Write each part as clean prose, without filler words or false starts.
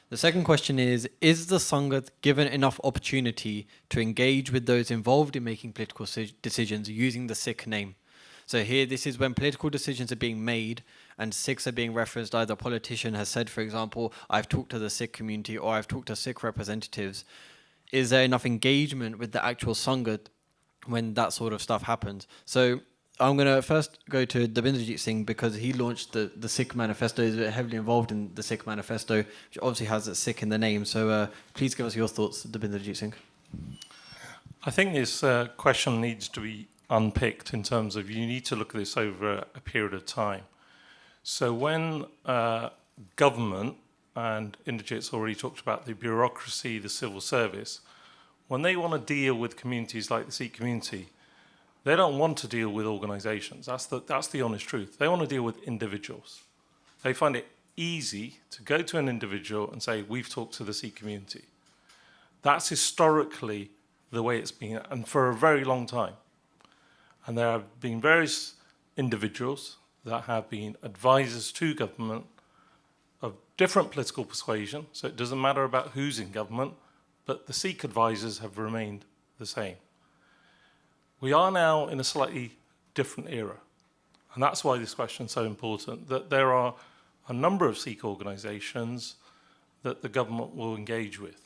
The second question is the Sangat given enough opportunity to engage with those involved in making political decisions using the Sikh name? So here, this is when political decisions are being made and Sikhs are being referenced. Either a politician has said, for example, I've talked to the Sikh community or I've talked to Sikh representatives. Is there enough engagement with the actual Sangat when that sort of stuff happens? So I'm going to first go to Dabinderjeet Singh because he launched the Sikh Manifesto. He's heavily involved in the Sikh Manifesto, which obviously has Sikh in the name. So please give us your thoughts, Dabinderjeet Singh. I think this question needs to be unpicked in terms of you need to look at this over a period of time. So when government, and Inderjeet's already talked about the bureaucracy, the civil service, when they want to deal with communities like the Sikh community, they don't want to deal with organisations. That's the honest truth. They want to deal with individuals. They find it easy to go to an individual and say, we've talked to the Sikh community. That's historically the way it's been, and for a very long time. And there have been various individuals that have been advisors to government of different political persuasion, so it doesn't matter about who's in government, but the Sikh advisors have remained the same. We are now in a slightly different era, and that's why this question is so important, that there are a number of Sikh organisations that the government will engage with.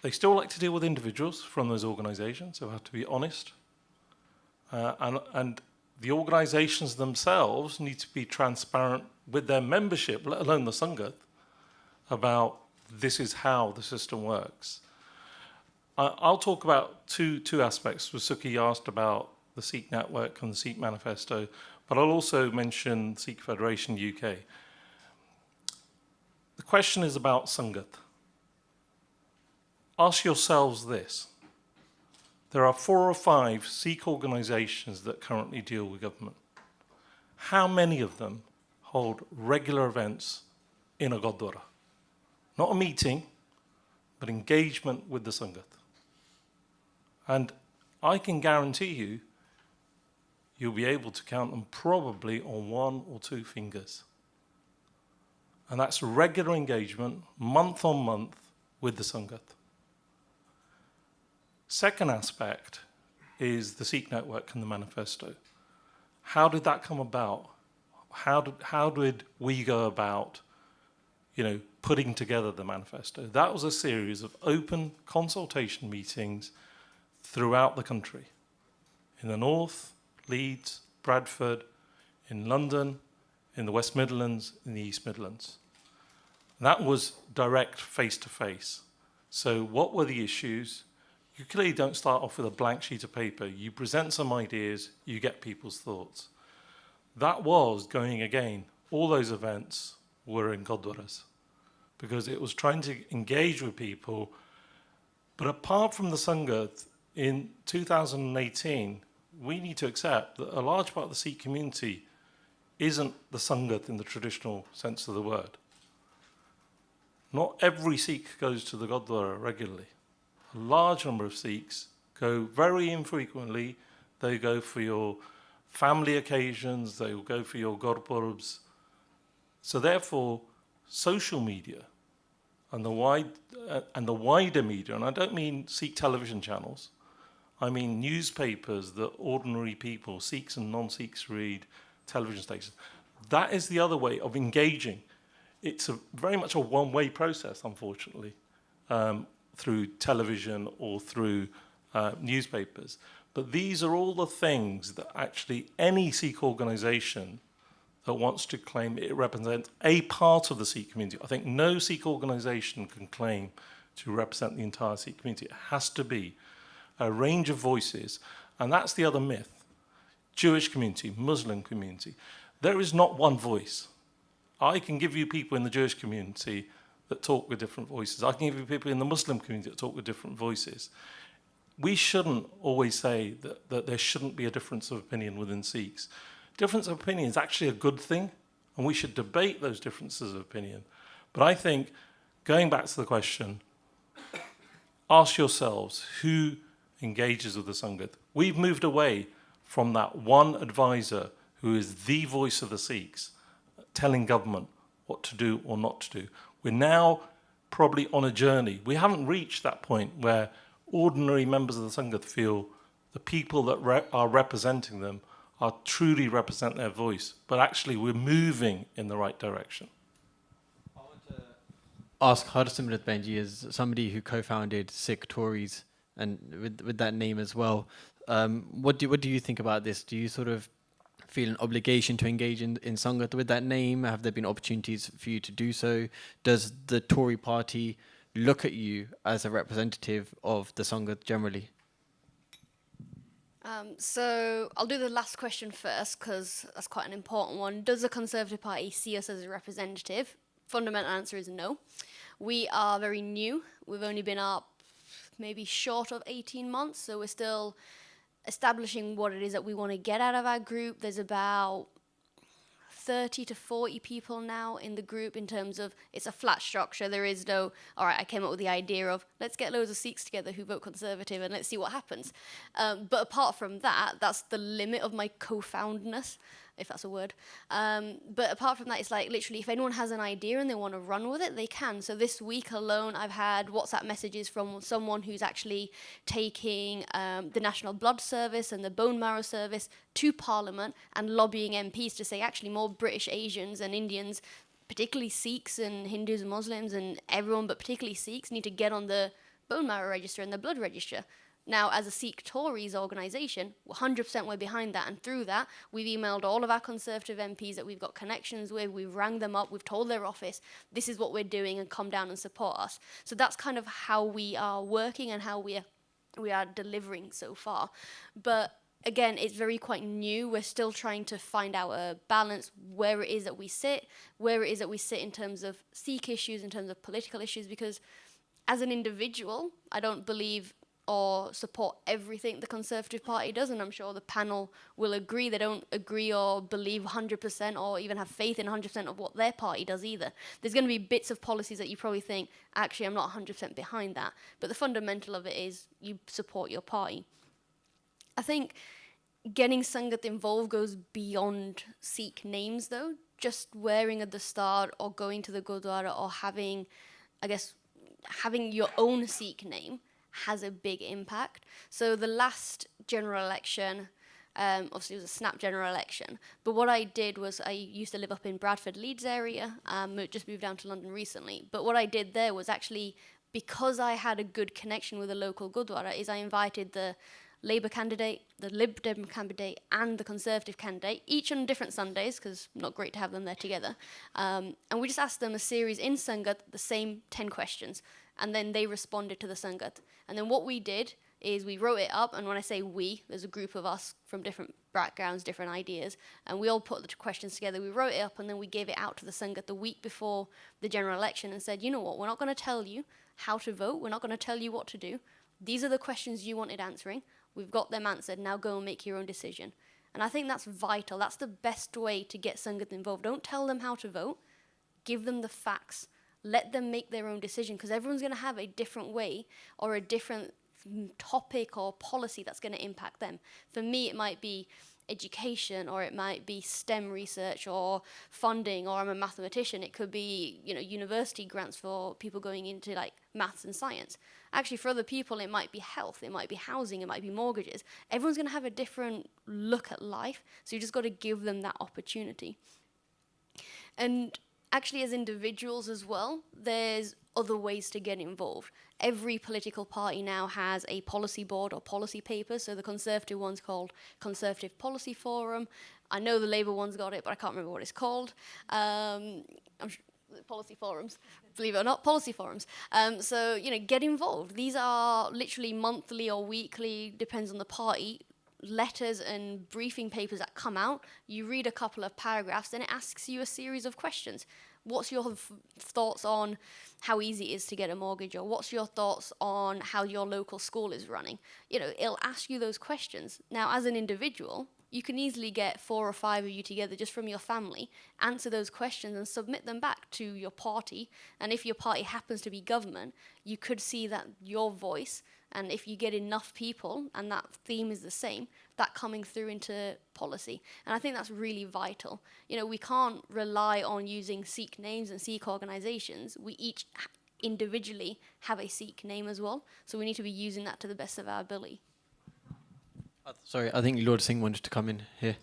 They still like to deal with individuals from those organisations, so I have to be honest. And the organisations themselves need to be transparent with their membership, let alone the Sangat, about this is how the system works. I'll talk about two aspects. Suki asked about the Sikh Network and the Sikh Manifesto, but I'll also mention Sikh Federation UK. The question is about Sangat. Ask yourselves this. There are 4 or 5 Sikh organisations that currently deal with government. How many of them hold regular events in a Gurdwara? Not a meeting, but engagement with the Sangat. And I can guarantee you, you'll be able to count them probably on 1 or 2 fingers. And that's regular engagement, month on month, with the Sangat. Second aspect is the Sikh Network and the Manifesto. How did that come about? How did we go about, putting together the Manifesto? That was a series of open consultation meetings throughout the country. In the North, Leeds, Bradford, in London, in the West Midlands, in the East Midlands. And that was direct face-to-face. So what were the issues? You clearly don't start off with a blank sheet of paper. You present some ideas, you get people's thoughts. That was going again. All those events were in Gurdwaras because it was trying to engage with people. But apart from the Sangat, in 2018, we need to accept that a large part of the Sikh community isn't the Sangat in the traditional sense of the word. Not every Sikh goes to the Gurdwara regularly. A large number of Sikhs go very infrequently. They go for your family occasions, they will go for your Gurpurbs. So therefore, social media and the wider media, and I don't mean Sikh television channels, I mean newspapers that ordinary people, Sikhs and non-Sikhs, read, television stations. That is the other way of engaging. It's very much a one-way process, unfortunately, through television or through newspapers. But these are all the things that actually any Sikh organisation that wants to claim it represents a part of the Sikh community. I think no Sikh organisation can claim to represent the entire Sikh community. It has to be a range of voices, and that's the other myth. Jewish community, Muslim community. There is not one voice. I can give you people in the Jewish community that talk with different voices. I can give you people in the Muslim community that talk with different voices. We shouldn't always say that there shouldn't be a difference of opinion within Sikhs. Difference of opinion is actually a good thing, and we should debate those differences of opinion. But I think, going back to the question, ask yourselves who engages with the Sangat. We've moved away from that one advisor who is the voice of the Sikhs, telling government what to do or not to do. We're now probably on a journey. We haven't reached that point where ordinary members of the Sangat feel the people that are representing them are truly represent their voice, but actually we're moving in the right direction. I want to ask Harsimrat Benji, as somebody who co-founded Sikh Tories, and with that name as well, what do you think about this? Do you sort of feel an obligation to engage in Sangat with that name? Have there been opportunities for you to do so? Does the Tory party look at you as a representative of the Sangat generally? So I'll do the last question first, because that's quite an important one. Does the Conservative Party see us as a representative? Fundamental answer is no. We are very new. We've only been up maybe short of 18 months, so we're still establishing what it is that we want to get out of our group. There's about 30 to 40 people now in the group, in terms of it's a flat structure. There is no, all right, I came up with the idea of let's get loads of Sikhs together who vote Conservative and let's see what happens. But apart from that, that's the limit of my co-foundness, if that's a word. But apart from that, it's like literally if anyone has an idea and they want to run with it, they can. So this week alone, I've had WhatsApp messages from someone who's actually taking the National Blood Service and the Bone Marrow Service to Parliament and lobbying MPs to say actually more British Asians and Indians, particularly Sikhs and Hindus and Muslims and everyone, but particularly Sikhs, need to get on the bone marrow register and the blood register. Now, as a Sikh Tories organisation, 100% we're behind that, and through that, we've emailed all of our Conservative MPs that we've got connections with, we've rang them up, we've told their office, this is what we're doing, and come down and support us. So that's kind of how we are working and how we are delivering so far. But again, it's very quite new. We're still trying to find out a balance, where it is that we sit, in terms of Sikh issues, in terms of political issues, because as an individual, I don't believe or support everything the Conservative Party does, and I'm sure the panel will agree. They don't agree or believe 100% or even have faith in 100% of what their party does either. There's going to be bits of policies that you probably think, actually, I'm not 100% behind that. But the fundamental of it is you support your party. I think getting Sangat involved goes beyond Sikh names, though. Just wearing a dastar or going to the Gurdwara or having your own Sikh name has a big impact. So the last general election, obviously it was a snap general election, but what I did was I used to live up in Bradford, Leeds area, just moved down to London recently, but what I did there was actually, because I had a good connection with the local Gurdwara, is I invited the Labour candidate, the Lib Dem candidate, and the Conservative candidate, each on different Sundays, because not great to have them there together. And we just asked them a series in Sangat, the same 10 questions, and then they responded to the Sangat. And then what we did is we wrote it up, and when I say we, there's a group of us from different backgrounds, different ideas, and we all put the questions together, we wrote it up, and then we gave it out to the Sangat the week before the general election and said, you know what, we're not going to tell you how to vote, we're not going to tell you what to do. These are the questions you wanted answering. We've got them answered, now go and make your own decision. And I think that's vital. That's the best way to get Sangat involved. Don't tell them how to vote. Give them the facts. Let them make their own decision, because everyone's going to have a different way or a different topic or policy that's going to impact them. For me, it might be education, or it might be STEM research or funding, or I'm a mathematician. It could be, university grants for people going into like maths and science. Actually, for other people, it might be health, it might be housing, it might be mortgages. Everyone's going to have a different look at life, so you just got to give them that opportunity. And actually, as individuals as well, there's other ways to get involved. Every political party now has a policy board or policy paper. So the Conservative one's called Conservative Policy Forum. I know the Labour one's got it, but I can't remember what it's called. I'm sure, policy forums, believe it or not, policy forums. So, get involved. These are literally monthly or weekly, depends on the party, letters and briefing papers that come out. You read a couple of paragraphs, and it asks you a series of questions. What's your thoughts on how easy it is to get a mortgage, or what's your thoughts on how your local school is running? It'll ask you those questions. Now, as an individual, you can easily get 4 or 5 of you together just from your family, answer those questions and submit them back to your party. And if your party happens to be government, you could see that your voice And if you get enough people, and that theme is the same, that coming through into policy. And I think that's really vital. You know, we can't rely on using Sikh names and Sikh organizations. We each individually have a Sikh name as well. So we need to be using that to the best of our ability. Sorry, I think Lord Singh wanted to come in here.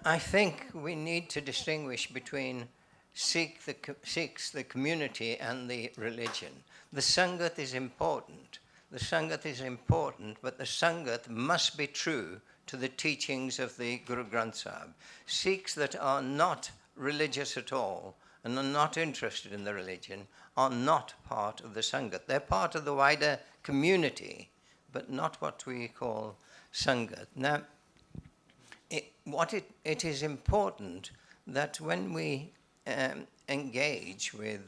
I think we need to distinguish between Sikhs, the community, and the religion. The Sangat is important. The Sangat is important, but the Sangat must be true to the teachings of the Guru Granth Sahib. Sikhs that are not religious at all and are not interested in the religion are not part of the Sangat. They're part of the wider community, but not what we call Sangat. Now, it is important that when we engage with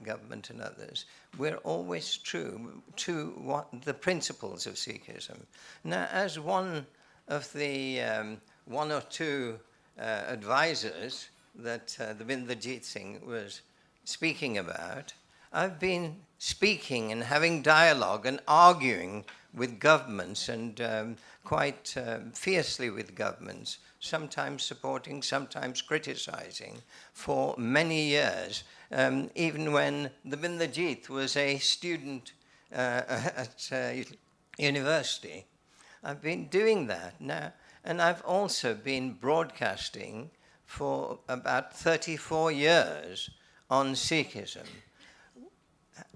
government and others, we're always true to what the principles of Sikhism. Now, as one of the one or two advisors that Davinderjeet Singh was speaking about, I've been speaking and having dialogue and arguing with governments and quite fiercely with governments, sometimes supporting, sometimes criticizing, for many years, even when Davinderjeet was a student at university. I've been doing that now, and I've also been broadcasting for about 34 years on Sikhism.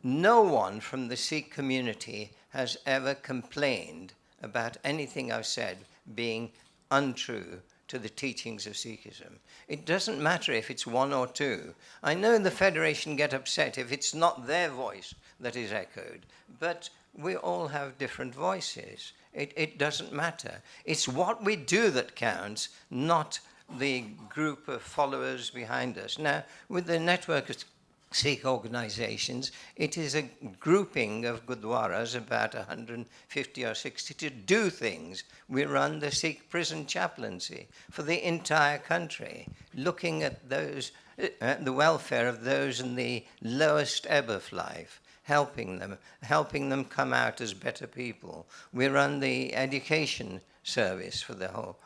No one from the Sikh community has ever complained about anything I've said being untrue to the teachings of Sikhism. It doesn't matter if it's one or two. I know the Federation get upset if it's not their voice that is echoed, but we all have different voices. It doesn't matter. It's what we do that counts, not the group of followers behind us. Now, with the network of Sikh organizations, it is a grouping of gurdwaras, about 150 or 60, to do things. We run the Sikh prison chaplaincy for the entire country, looking at those, the welfare of those in the lowest ebb of life, helping them come out as better people. We run the education service for the whole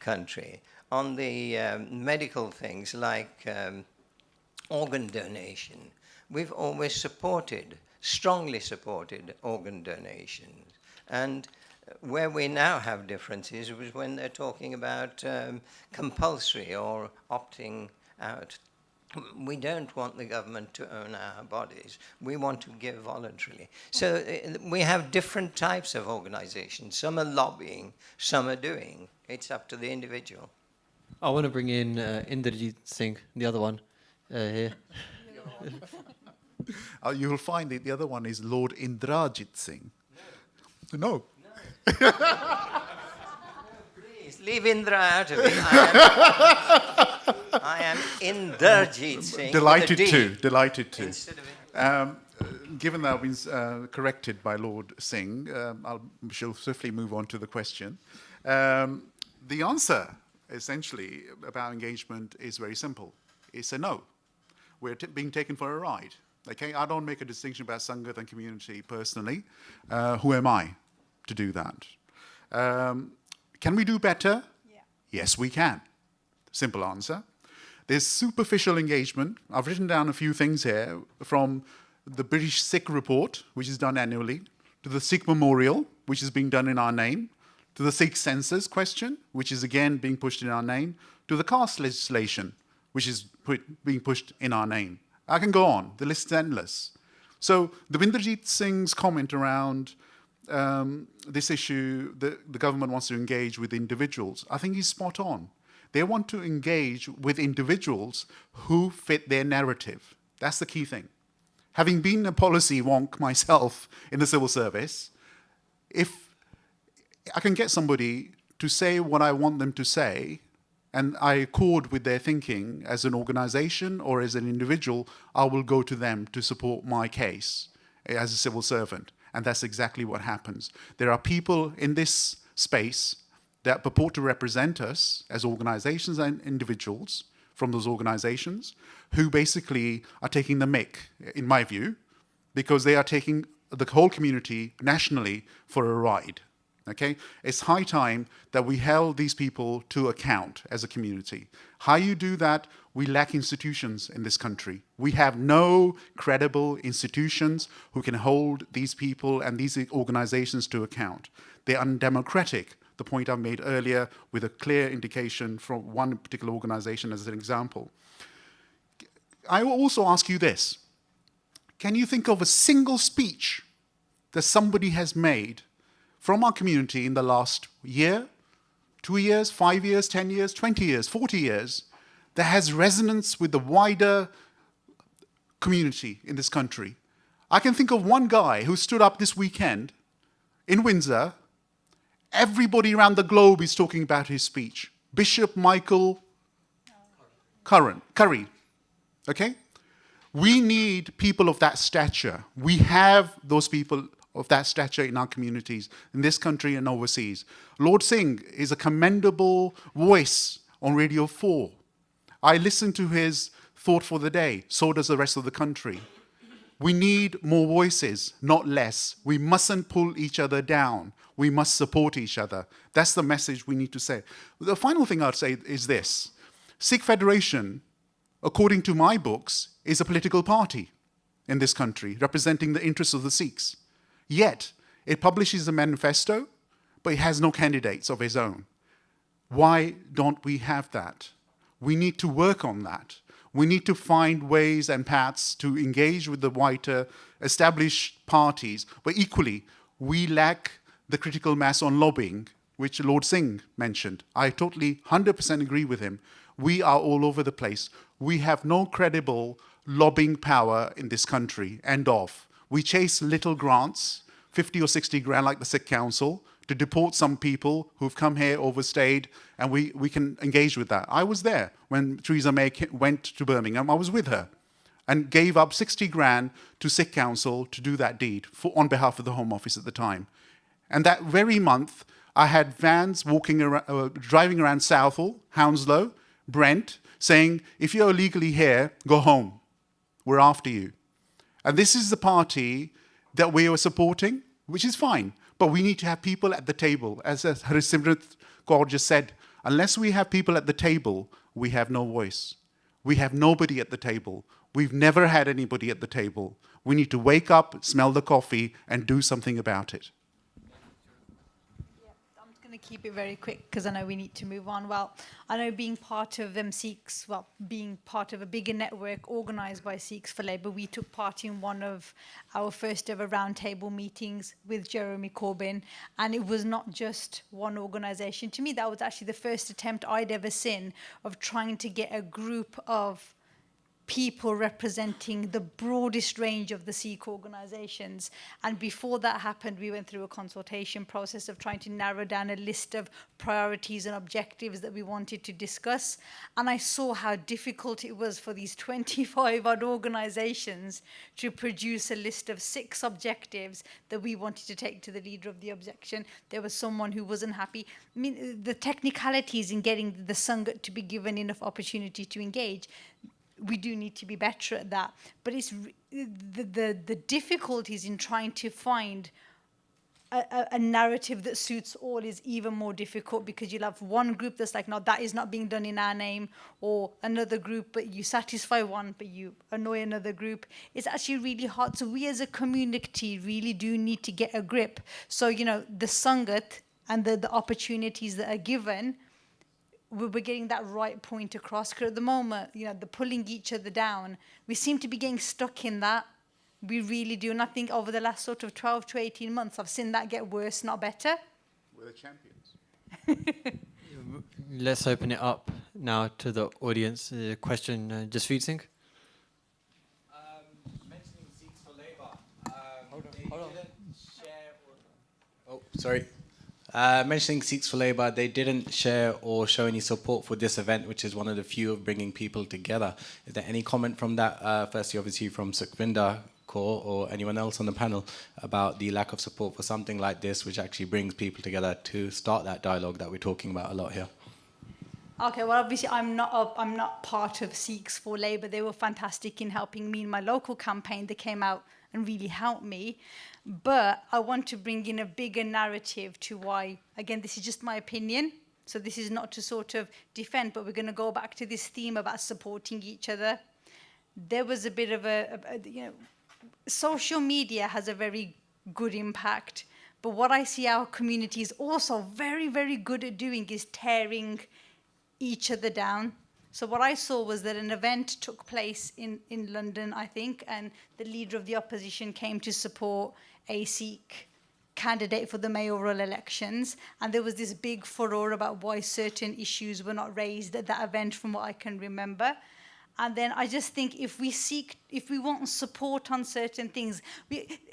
country. On the medical things like organ donation, we've always supported, strongly supported organ donations. And where we now have differences was when they're talking about compulsory or opting out. We don't want the government to own our bodies. We want to give voluntarily. So we have different types of organizations. Some are lobbying, some are doing. It's up to the individual. I want to bring in Inderjeet Singh, the other one, here. You will find the other one is Lord Indrajit Singh. No. Please, leave Indra out of it. I am Inderjeet Singh. Delighted to. Instead of Given that I've been corrected by Lord Singh, I shall swiftly move on to the question. The answer, essentially, about engagement is very simple. It's a no. We're being taken for a ride. Okay, I don't make a distinction about Sangat and community personally. Who am I to do that? Can we do better? Yeah. Yes, we can. Simple answer. There's superficial engagement. I've written down a few things here, from the British Sikh report, which is done annually, to the Sikh memorial, which is being done in our name, to the Sikh census question, which is again being pushed in our name, to the caste legislation, which is being pushed in our name. I can go on. The list is endless. So Davinderjeet Singh's comment around this issue, the government wants to engage with individuals, I think he's spot on. They want to engage with individuals who fit their narrative. That's the key thing. Having been a policy wonk myself in the civil service, if I can get somebody to say what I want them to say, and I accord with their thinking as an organization or as an individual, I will go to them to support my case as a civil servant. And that's exactly what happens. There are people in this space that purport to represent us as organizations and individuals from those organizations who basically are taking the mick, in my view, because they are taking the whole community nationally for a ride. Okay? It's high time that we held these people to account as a community. How you do that? We lack institutions in this country. We have no credible institutions who can hold these people and these organizations to account. They're undemocratic, the point I made earlier, with a clear indication from one particular organization as an example. I will also ask you this. Can you think of a single speech that somebody has made from our community in the last year, 2 years, 5 years, 10 years, 20 years, 40 years, that has resonance with the wider community in this country? I can think of one guy who stood up this weekend in Windsor. Everybody around the globe is talking about his speech. Bishop Michael Curry. Okay? We need people of that stature. We have those people of that stature in our communities, in this country and overseas. Lord Singh is a commendable voice on Radio 4. I listen to his thought for the day. So does the rest of the country. We need more voices, not less. We mustn't pull each other down. We must support each other. That's the message we need to say. The final thing I'd say is this. Sikh Federation, according to my books, is a political party in this country, representing the interests of the Sikhs. Yet, it publishes a manifesto, but it has no candidates of its own. Why don't we have that? We need to work on that. We need to find ways and paths to engage with the wider established parties, but equally, we lack the critical mass on lobbying, which Lord Singh mentioned. I totally 100% agree with him. We are all over the place. We have no credible lobbying power in this country. End of. We chase little grants, 50 or 60 grand like the Sikh Council, to deport some people who've come here, overstayed, and we can engage with that. I was there when Theresa May went to Birmingham. I was with her and gave up 60 grand to Sikh Council to do that deed on behalf of the Home Office at the time. And that very month, I had vans driving around Southall, Hounslow, Brent, saying, if you're illegally here, go home. We're after you. And this is the party that we were supporting, which is fine. But we need to have people at the table. As Harisimrat Kaur just said, unless we have people at the table, we have no voice. We have nobody at the table. We've never had anybody at the table. We need to wake up, smell the coffee, and do something about it. To keep it very quick because I know we need to move on. Well, I know being part of Sikhs, being part of a bigger network organised by Sikhs for Labour, we took part in one of our first ever roundtable meetings with Jeremy Corbyn, and it was not just one organisation. To me, that was actually the first attempt I'd ever seen of trying to get a group of people representing the broadest range of the Sikh organisations. And before that happened, we went through a consultation process of trying to narrow down a list of priorities and objectives that we wanted to discuss. And I saw how difficult it was for these 25 odd organisations to produce a list of 6 objectives that we wanted to take to the leader of the objection. There was someone who wasn't happy. I mean, the technicalities in getting the Sangat to be given enough opportunity to engage, we do need to be better at that. But it's the difficulties in trying to find a narrative that suits all is even more difficult, because you'll have one group that's like, no, that is not being done in our name, or another group, but you satisfy one, but you annoy another group. It's actually really hard. So we as a community really do need to get a grip. So, you know, the Sangat and the opportunities that are given, we're getting that right point across. Because at the moment, you know, the pulling each other down, we seem to be getting stuck in that. We really do. And I think over the last sort of 12 to 18 months, I've seen that get worse, not better. We're the champions. Let's open it up now to the audience. Question, Jasveer Singh. Mentioning Sikhs for Labour. Hold on. Oh, sorry. Mentioning Sikhs for Labour, they didn't share or show any support for this event, which is one of the few of bringing people together. Is there any comment from that, firstly, obviously, from Sukhvinder Kaur or anyone else on the panel, about the lack of support for something like this, which actually brings people together to start that dialogue that we're talking about a lot here? Okay, well, obviously, I'm not part of Sikhs for Labour. They were fantastic in helping me in my local campaign. They came out and really help me. But I want to bring in a bigger narrative to why, again, this is just my opinion. So this is not to sort of defend, but we're going to go back to this theme about supporting each other. There was a bit of social media has a very good impact. But what I see our community is also very, very good at doing is tearing each other down. So what I saw was that an event took place in London, I think, and the leader of the opposition came to support a Sikh candidate for the mayoral elections. And there was this big furore about why certain issues were not raised at that event, from what I can remember. And then I just think if we want support on certain things,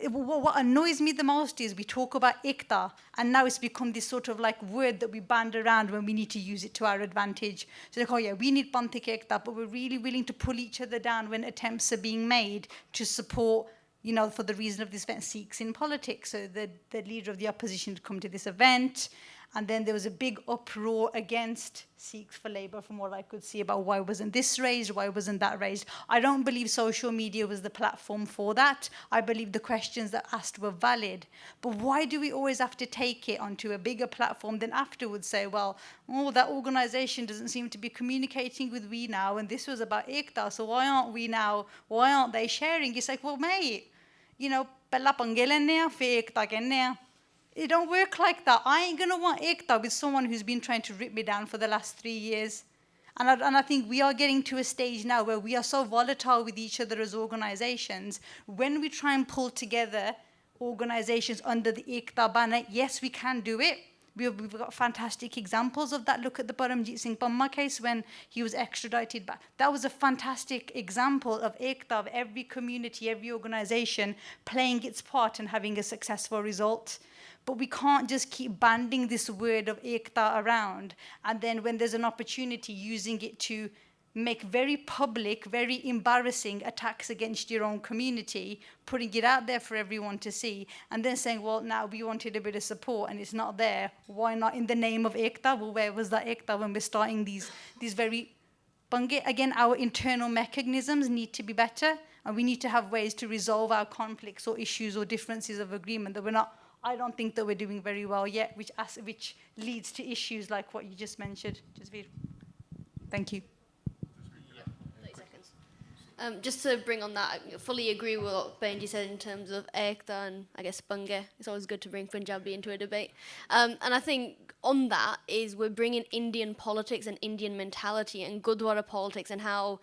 what annoys me the most is we talk about Ekta, and now it's become this sort of like word that we band around when we need to use it to our advantage. So like, oh yeah, we need Panthik Ekta, but we're really willing to pull each other down when attempts are being made to support, you know, for the reason of this event, Sikhs in politics. So the leader of the opposition had come to this event, and then there was a big uproar against Sikhs for Labour, from what I could see, about why wasn't this raised, why wasn't that raised. I don't believe social media was the platform for that. I believe the questions that asked were valid. But why do we always have to take it onto a bigger platform, then afterwards say, well, oh, that organisation doesn't seem to be communicating with we now, and this was about Ekta, so why aren't they sharing? It's like, well, mate, you know, pella pangelenne fe Ekta kenne. It don't work like that. I ain't going to want Ekta with someone who's been trying to rip me down for the last 3 years. And I think we are getting to a stage now where we are so volatile with each other as organisations. When we try and pull together organisations under the Ekta banner, yes, we can do it. We've got fantastic examples of that. Look at the Paramjit Singh Pamma case when he was extradited back. That was a fantastic example of Ekta, of every community, every organisation playing its part and having a successful result. But we can't just keep banding this word of Ekta around, and then when there's an opportunity, using it to make very public, very embarrassing attacks against your own community, putting it out there for everyone to see, and then saying, well, now we wanted a bit of support and it's not there. Why not in the name of Ekta? Well, where was that Ekta when we're starting these very... Again, our internal mechanisms need to be better, and we need to have ways to resolve our conflicts or issues or differences of agreement that we're not... I don't think that we're doing very well yet, which leads to issues like what you just mentioned. Jasveer. Thank you. 30 seconds. Just to bring on that, I fully agree with what Benji said in terms of Ekta and I guess Bange. It's always good to bring Punjabi into a debate. And I think on that is we're bringing Indian politics and Indian mentality and Gurdwara politics, and how,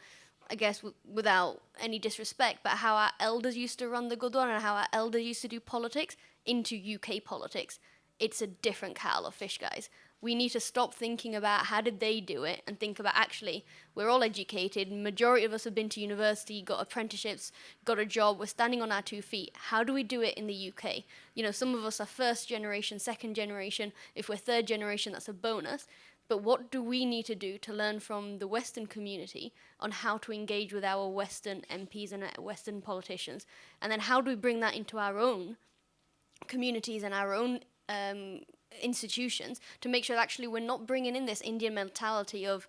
I guess without any disrespect, but how our elders used to run the Gurdwara and how our elders used to do politics into UK politics. It's a different kettle of fish, guys. We need to stop thinking about how did they do it and think about, actually, we're all educated, majority of us have been to university, got apprenticeships, got a job, we're standing on our 2 feet. How do we do it in the UK? You know, some of us are first generation, second generation. If we're third generation, that's a bonus. But what do we need to do to learn from the Western community on how to engage with our Western MPs and Western politicians? And then how do we bring that into our own communities and our own institutions to make sure that actually we're not bringing in this Indian mentality of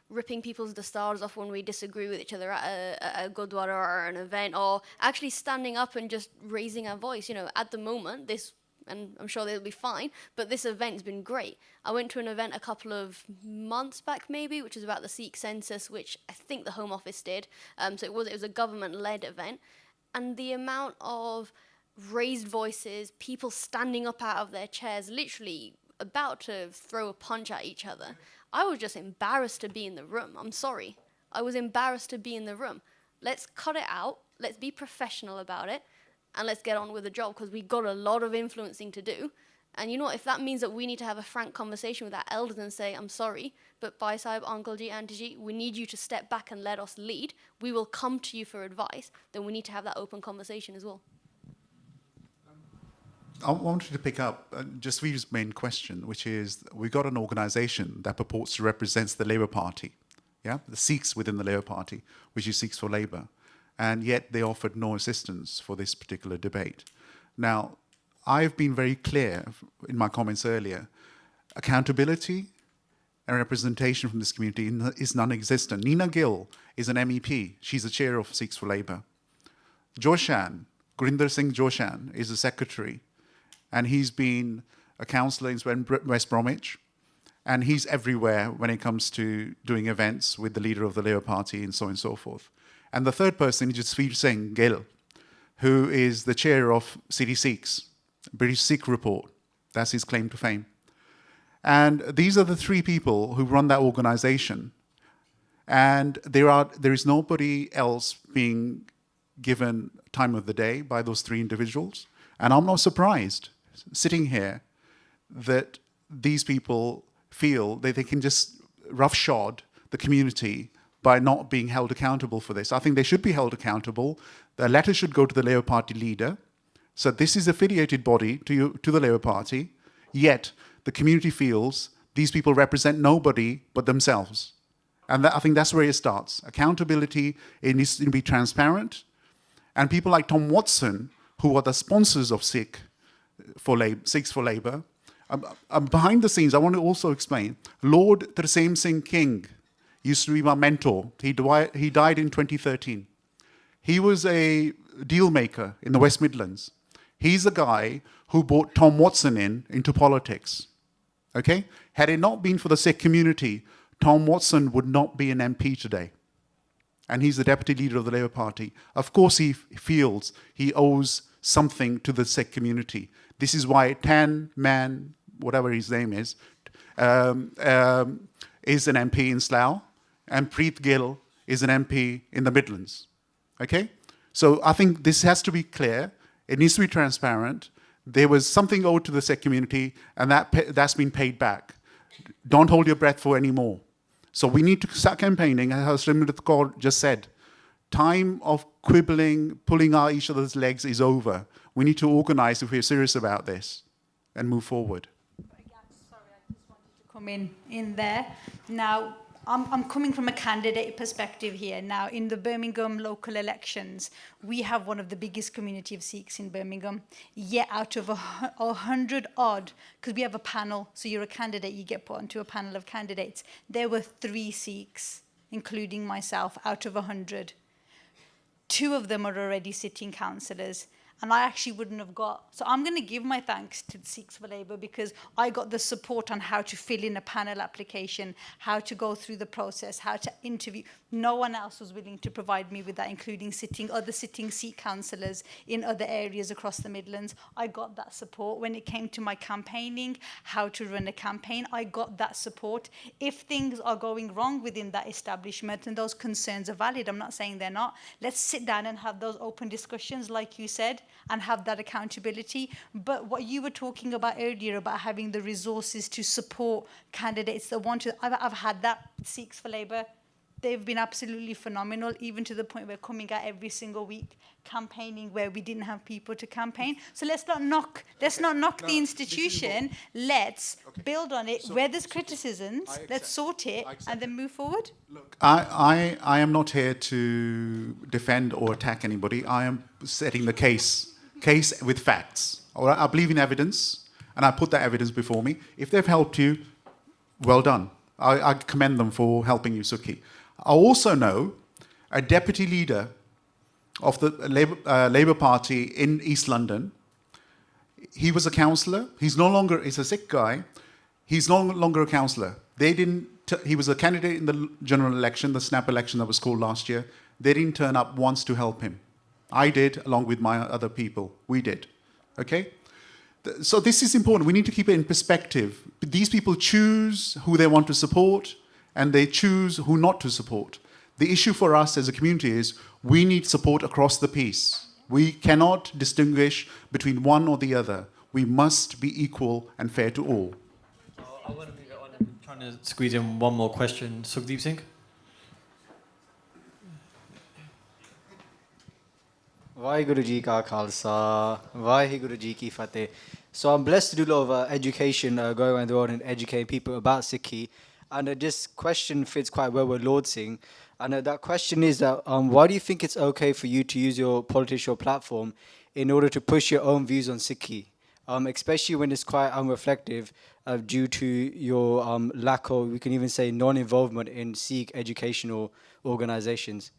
ripping people's dastars off when we disagree with each other at a Gurdwara or an event, or actually standing up and just raising our voice. You know, at the moment, this, and I'm sure they'll be fine, but this event's been great. I went to an event a couple of months back maybe, which was about the Sikh census, which I think the Home Office did. So it was a government-led event, and the amount of raised voices, people standing up out of their chairs, literally about to throw a punch at each other. I was just embarrassed to be in the room. I'm sorry. I was embarrassed to be in the room. Let's cut it out. Let's be professional about it. And let's get on with the job, because we've got a lot of influencing to do. And you know what? If that means that we need to have a frank conversation with our elders and say, I'm sorry, but Bhai Sahib, Uncle Ji, Auntie Ji, we need you to step back and let us lead. We will come to you for advice. Then we need to have that open conversation as well. I wanted to pick up Jasveer's main question, which is we've got an organisation that purports to represent the Labour Party, yeah, the Sikhs within the Labour Party, which is Sikhs for Labour, and yet they offered no assistance for this particular debate. Now, I've been very clear in my comments earlier. Accountability and representation from this community is non-existent. Nina Gill is an MEP. She's the chair of Sikhs for Labour. Joshan, Gurinder Singh Joshan is the secretary, and he's been a councillor in West Bromwich, and he's everywhere when it comes to doing events with the leader of the Labour Party and so on and so forth. And the third person is Jasveer Singh Gill, who is the chair of City Sikhs, British Sikh Report. That's his claim to fame. And these are the three people who run that organization. And there is nobody else being given time of the day by those three individuals. And I'm not surprised, sitting here, that these people feel that they can just roughshod the community by not being held accountable for this. I think they should be held accountable. The letter should go to the Labour Party leader. So this is affiliated body to the Labour Party, yet the community feels these people represent nobody but themselves. And I think that's where it starts. Accountability, it needs to be transparent. And people like Tom Watson, who are the sponsors of Sikhs for Labour, behind the scenes, I want to also explain, Lord Terseem Singh King used to be my mentor. He died in 2013. He was a deal maker in the West Midlands. He's the guy who brought Tom Watson into politics. Okay? Had it not been for the Sikh community, Tom Watson would not be an MP today. And he's the deputy leader of the Labour Party. Of course he feels he owes something to the Sikh community. This is why Tan Man, whatever his name is an MP in Slough, and Preet Gill is an MP in the Midlands. Okay? So I think this has to be clear. It needs to be transparent. There was something owed to the Sikh community, and that's been paid back. Don't hold your breath for any more. So we need to start campaigning, as Srimit Kaur just said. Time of quibbling, pulling out each other's legs is over. We need to organize if we're serious about this and move forward. Sorry, I just wanted to come in there. Now, I'm coming from a candidate perspective here. Now, in the Birmingham local elections, we have one of the biggest community of Sikhs in Birmingham. Yet out of 100 odd, because we have a panel, so you're a candidate, you get put onto a panel of candidates. There were 3 Sikhs, including myself, out of 100. 2 of them are already sitting councillors. And I actually wouldn't have got. So I'm going to give my thanks to Sikhs for Labour because I got the support on how to fill in a panel application, how to go through the process, how to interview. No one else was willing to provide me with that, including other sitting Sikh councillors in other areas across the Midlands. I got that support. When it came to my campaigning, how to run a campaign, I got that support. If things are going wrong within that establishment and those concerns are valid, I'm not saying they're not, let's sit down and have those open discussions, like you said, and have that accountability. But what you were talking about earlier about having the resources to support candidates that want to, I've had that with Sikhs for Labour. They've been absolutely phenomenal, even to the point where coming out every single week, campaigning where we didn't have people to campaign. So let's not knock the institution. Let's build on it. So, where there's criticisms, let's sort it and then move forward. Look, I am not here to defend or attack anybody. I am setting the case with facts. All right? I believe in evidence, and I put that evidence before me. If they've helped you, well done. I commend them for helping you, Sukhi. I also know a deputy leader of the Labour Party in East London. He was a councillor. He's a Sikh guy. He's no longer a councillor. He was a candidate in the general election, the snap election that was called last year. They didn't turn up once to help him. I did, along with my other people. We did. Okay? So this is important. We need to keep it in perspective. These people choose who they want to support, and they choose who not to support. The issue for us as a community is we need support across the piece. We cannot distinguish between one or the other. We must be equal and fair to all. I want to move it on. I'm trying to squeeze in one more question. Sukhdeep Singh? Vaheguru Ji Ka Khalsa, Vaheguru Ji Ki Fateh. So I'm blessed to do a lot of education, going around the world and educating people about Sikhi. And this question fits quite well with Lord Singh. And that question is that why do you think it's okay for you to use your political platform in order to push your own views on Sikhi, especially when it's quite unreflective due to your lack of, we can even say, non-involvement in Sikh educational organizations?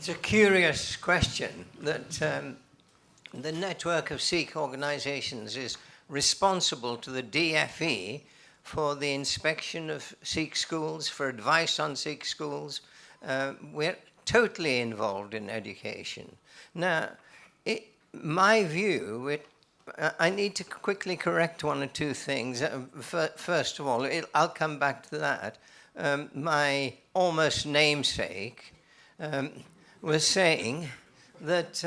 It's a curious question that the network of Sikh organizations is responsible to the DFE for the inspection of Sikh schools, for advice on Sikh schools. We're totally involved in education. Now, my view, I need to quickly correct one or two things. First of all, I'll come back to that. My almost namesake was saying that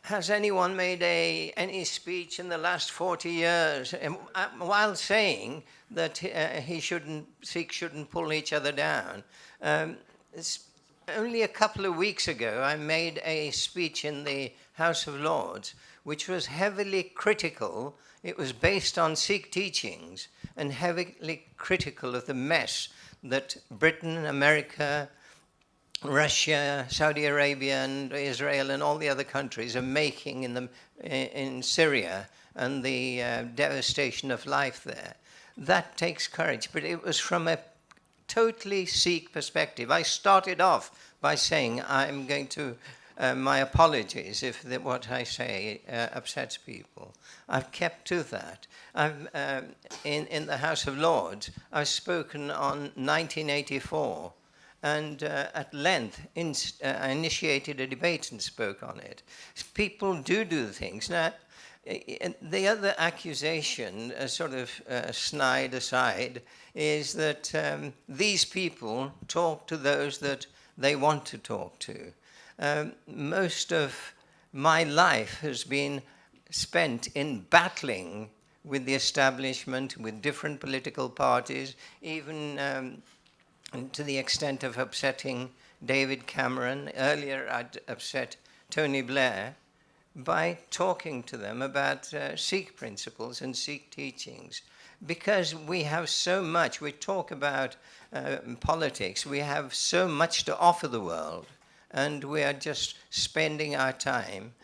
has anyone made any speech in the last 40 years while saying that Sikhs shouldn't pull each other down? Only a couple of weeks ago, I made a speech in the House of Lords, which was heavily critical. It was based on Sikh teachings and heavily critical of the mess that Britain, America, Russia, Saudi Arabia, and Israel, and all the other countries are making in Syria and the devastation of life there. That takes courage, but it was from a totally Sikh perspective. I started off by saying I'm going to, my apologies if what I say upsets people. I've kept to that. In the House of Lords, I've spoken on 1984, and at length I initiated a debate and spoke on it. People do things. Now, the other accusation, sort of snide aside, is that these people talk to those that they want to talk to. Most of my life has been spent in battling with the establishment, with different political parties, even to the extent of upsetting David Cameron. Earlier, I'd upset Tony Blair by talking to them about Sikh principles and Sikh teachings. Because we have so much, we talk about politics, we have so much to offer the world, and we are just spending our time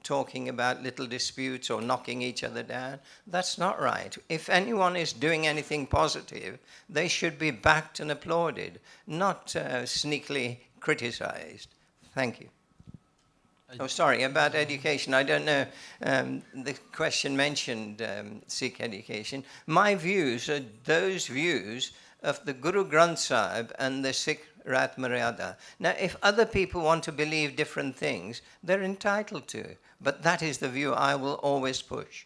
talking about little disputes or knocking each other down. That's not right. If anyone is doing anything positive, they should be backed and applauded, not sneakily criticized. Thank you. Oh, sorry, about education. I don't know, the question mentioned Sikh education. My views are those views of the Guru Granth Sahib and the Sikh Rat Maryada. Now, if other people want to believe different things, they're entitled to. But that is the view I will always push.